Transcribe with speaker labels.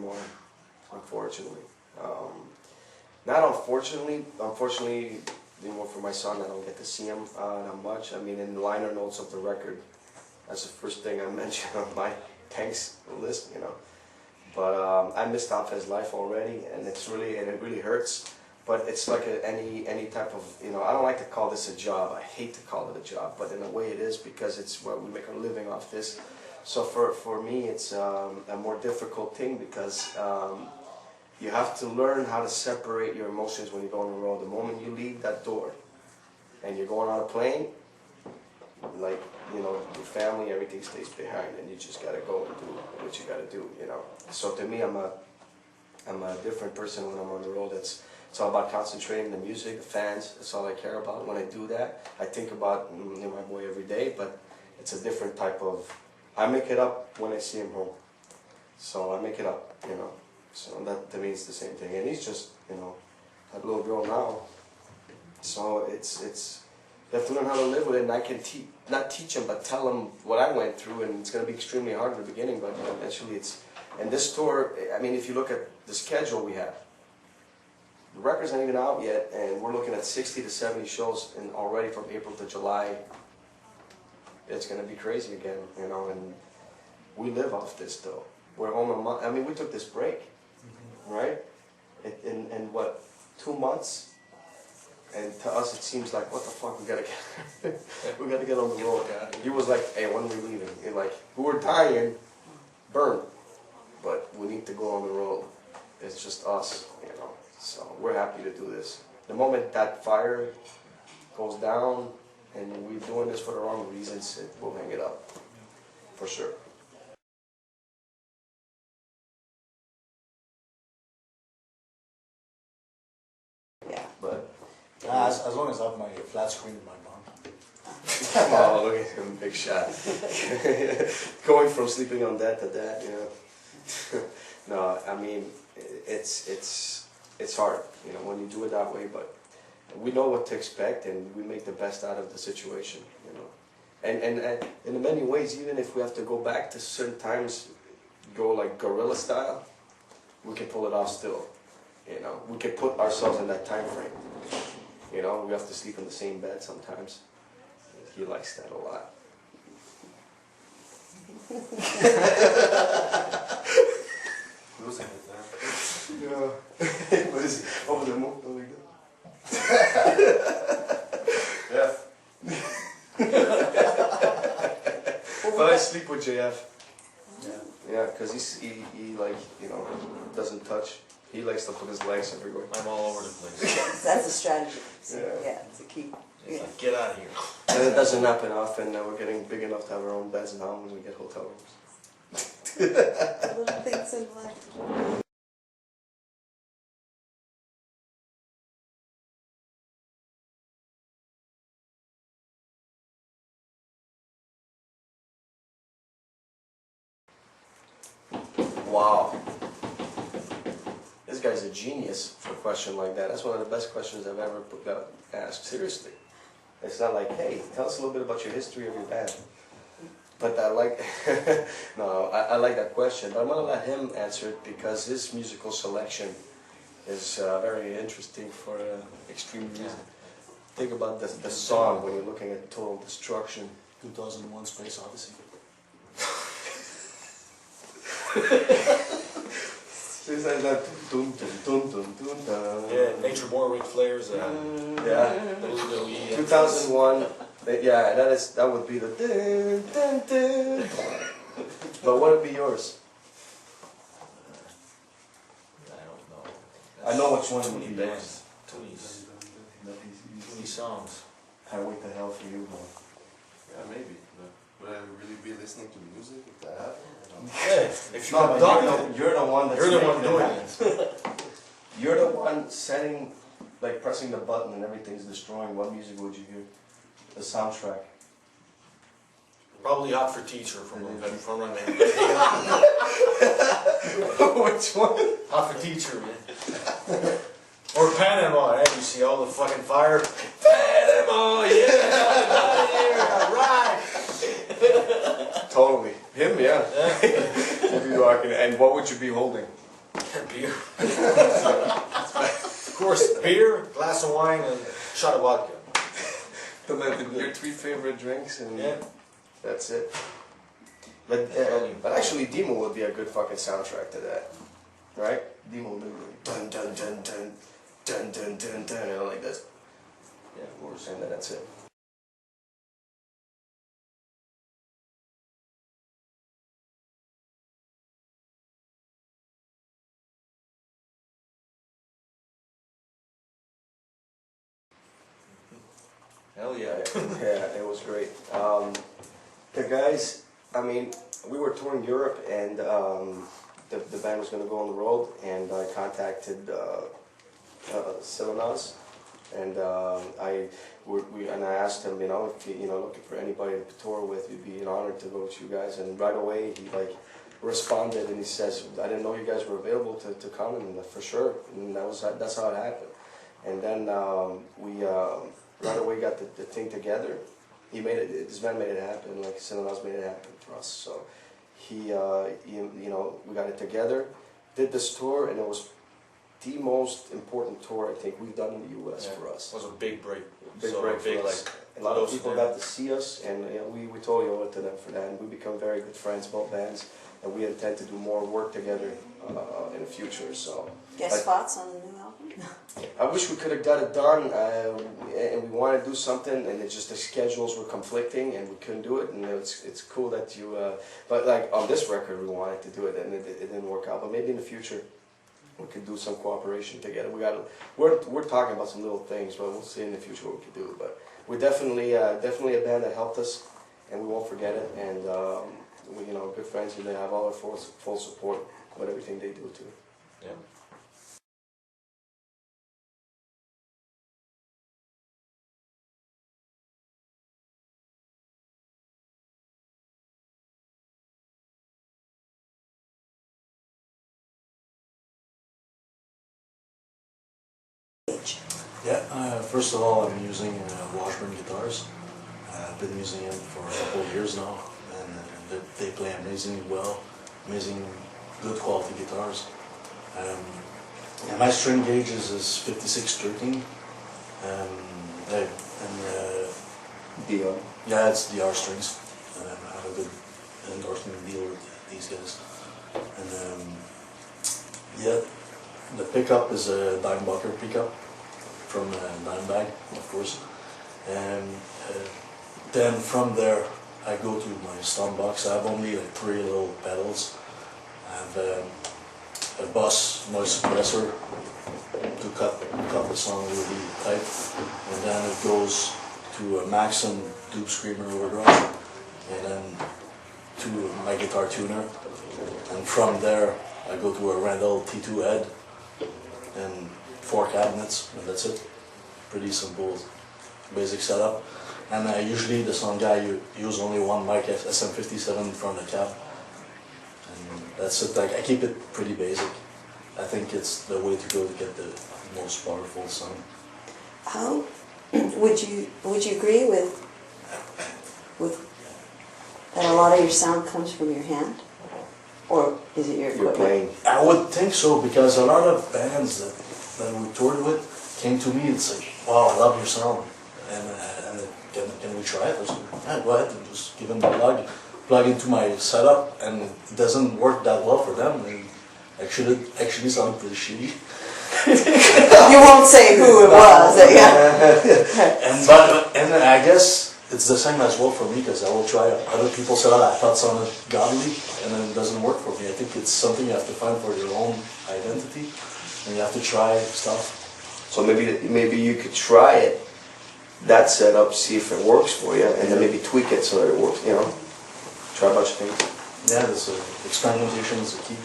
Speaker 1: anymore, unfortunately. Not unfortunately, for my son, I don't get to see him that much. I mean, in the liner notes of the record, that's the first thing I mentioned on my thanks list, But I missed out his life already, and it really hurts. But it's like any type of, I don't like to call this a job. I hate to call it a job, but in a way it is, because it's where we make our living off this. So for me, it's a more difficult thing, because you have to learn how to separate your emotions when you go on the road. The moment you leave that door and you're going on a plane, like, your family, everything stays behind, and you just gotta go and do what you gotta do, So to me, I'm a different person when I'm on the road. It's all about concentrating the music, the fans. That's all I care about. When I do that, I think about my boy every day, but it's a different type of. I make it up when I see him home. So I make it up, So that to me it's the same thing. And he's just, a little girl now. So it's. You have to learn how to live with it, and I can not teach him, but tell him what I went through, and it's going to be extremely hard in the beginning, but eventually it's. And this tour, I mean, if you look at the schedule we have, the record's not even out yet, and we're looking at 60 to 70 shows, and already from April to July, it's going to be crazy again, and we live off this though. We're home a month. I mean, we took this break, right? In what, 2 months? And to us, it seems like, what the fuck, we gotta get on the road. He was like, hey, when are we leaving? And like, we were dying, burned, but we need to go on the road. It's just us, So we're happy to do this. The moment that fire goes down, and we're doing this for the wrong reasons, we'll hang it up, for sure.
Speaker 2: Yeah.
Speaker 1: But.
Speaker 3: As long as I have my flat screen in my mom.
Speaker 1: Oh, look at him, big shot. Going from sleeping on that to that, No, I mean, it's hard, when you do it that way, but we know what to expect, and we make the best out of the situation, And in many ways, even if we have to go back to certain times, go like guerrilla style, we can pull it off still, We can put ourselves in that time frame. We have to sleep in the same bed sometimes. He likes that a lot.
Speaker 4: Losing it now.
Speaker 1: Yeah. What is it? Over the moon? Oh, we go. Yeah. But I sleep with JF. Yeah, because he like, doesn't touch. He likes to put his legs everywhere.
Speaker 4: I'm all over the place.
Speaker 2: That's a strategy. So,
Speaker 1: Yeah.
Speaker 2: it's a key.
Speaker 4: It's like, get out of here.
Speaker 1: And it doesn't happen often. We're getting big enough to have our own beds now when we get hotel rooms.
Speaker 2: Little things in life.
Speaker 1: Wow. This guy's a genius for a question like that. That's one of the best questions I've ever got asked. Seriously. It's not like, hey, tell us a little bit about your history of your band. But I like, no, I like that question. But I'm going to let him answer it, because his musical selection is very interesting for extreme reason. Think about the song when you're looking at Total Destruction.
Speaker 3: 2001 Space Odyssey.
Speaker 1: It's like that, dun, dun, dun, dun, dun, dun.
Speaker 4: Yeah, Nature Boy, Ric Flair's,
Speaker 1: Yeah.
Speaker 4: WWE.
Speaker 1: 2001. Yeah, that would be the dun, dun, dun. But what would be yours?
Speaker 4: I don't know.
Speaker 1: I know which one
Speaker 4: Too
Speaker 1: would
Speaker 4: many
Speaker 1: be yours.
Speaker 4: bands, too many songs.
Speaker 1: I wait the hell for you, boy.
Speaker 5: Yeah, maybe. But would I really be listening to music if that happened?
Speaker 4: Yeah, if you
Speaker 1: No,
Speaker 4: come
Speaker 1: but you're the one that's
Speaker 4: you're the one
Speaker 1: making
Speaker 4: doing
Speaker 1: it.
Speaker 4: it.
Speaker 1: You're the one setting, like pressing the button and everything's destroying. What music would you hear? The soundtrack.
Speaker 4: Probably Hot for Teacher from Run Man.
Speaker 1: Which one?
Speaker 4: Hot for Teacher, man. Or Panama, eh? You see all the fucking fire. Panama, yeah! Get out of here, alright!
Speaker 1: Totally. Him, yeah. You'd be rocking it. And what would you be holding?
Speaker 4: Beer. Of course, beer, glass of wine, and shot of vodka.
Speaker 1: Your 3 favorite drinks, and
Speaker 4: Yeah.
Speaker 1: that's it. But actually, Demo would be a good fucking soundtrack to that, right? Demo would be dun dun dun dun dun dun dun dun, you know, like this. Yeah, we were saying that. That's it.
Speaker 4: Hell yeah.
Speaker 1: Yeah, it was great. The guys, I mean, we were touring Europe, and the band was going to go on the road, and I contacted Selenas, and I asked him, you know, if you know, looking for anybody to tour with, it'd be an honor to go with you guys. And right away he like responded, and he says, I didn't know you guys were available to come, and for sure, and that's how it happened. And then we right away got the thing together. He made it. This band made it happen. Like Selenas made it happen for us. So he you know, we got it together, did this tour, and it was the most important tour I think we've done in the U.S. for us.
Speaker 4: It was a big break.
Speaker 1: Big
Speaker 4: So
Speaker 1: break
Speaker 4: big,
Speaker 1: for us.
Speaker 4: like,
Speaker 1: A lot of
Speaker 4: kudos to
Speaker 1: people
Speaker 4: them.
Speaker 1: got to see us, and you know, we totally owe it to them for that. And we become very good friends, both bands, and we intend to do more work together in the future. So
Speaker 2: Guest spots on the new album?
Speaker 1: I wish we could have got it done, and we wanted to do something, and it's just the schedules were conflicting, and we couldn't do it. And it's cool that you, but like on this record, we wanted to do it, and it didn't work out. But maybe in the future, we could do some cooperation together. We're talking about some little things, but we'll see in the future what we could do. But we're definitely a band that helped us, and we won't forget it. And we, you know, good friends, and they have all our full support with everything they do too.
Speaker 4: Yeah.
Speaker 3: Yeah, first of all, I'm using Washburn guitars. I've been using them for a couple of years now, and they play amazingly well, amazing, good quality guitars. And my string gauge is 5613.
Speaker 1: Deal.
Speaker 3: Yeah, it's DR strings, and I have a good endorsement deal with these guys. And yeah, the pickup is a Dimebucker pickup from Dimebag, of course. And then from there, I go to my stomp box. I have only like 3 little pedals. I have a Boss noise suppressor to cut the song really tight, and then it goes to a Maxim Tube Screamer overdrive, and then to my guitar tuner, and from there I go to a Randall T2 head and 4 cabinets, and that's it. Pretty simple, basic setup. And usually the sound guy use only one mic, SM57 in front of the cab, and that's it. Like, I keep it pretty basic. I think it's the way to go to get the most powerful sound.
Speaker 2: How would you agree with that a lot of your sound comes from your hand, or is it your
Speaker 1: You're
Speaker 2: equipment?
Speaker 1: playing.
Speaker 3: I would think so, because a lot of bands that we toured with came to me and said, "Wow, I love your sound, and can we try it?" I said, "Yeah, go ahead," and just give them the plug into my setup, and it doesn't work that well for them. And actually sounded pretty shitty.
Speaker 2: You won't say who it was. Yeah.
Speaker 3: And I guess it's the same as well for me, because I will try other people's setup I thought sounded godly, and then it doesn't work for me. I think it's something you have to find for your own identity, and you have to try stuff.
Speaker 1: So maybe you could try it, that setup, see if it works for you, and then maybe tweak it so that it works. You know, try a bunch of things.
Speaker 3: Yeah, experimentation is the key.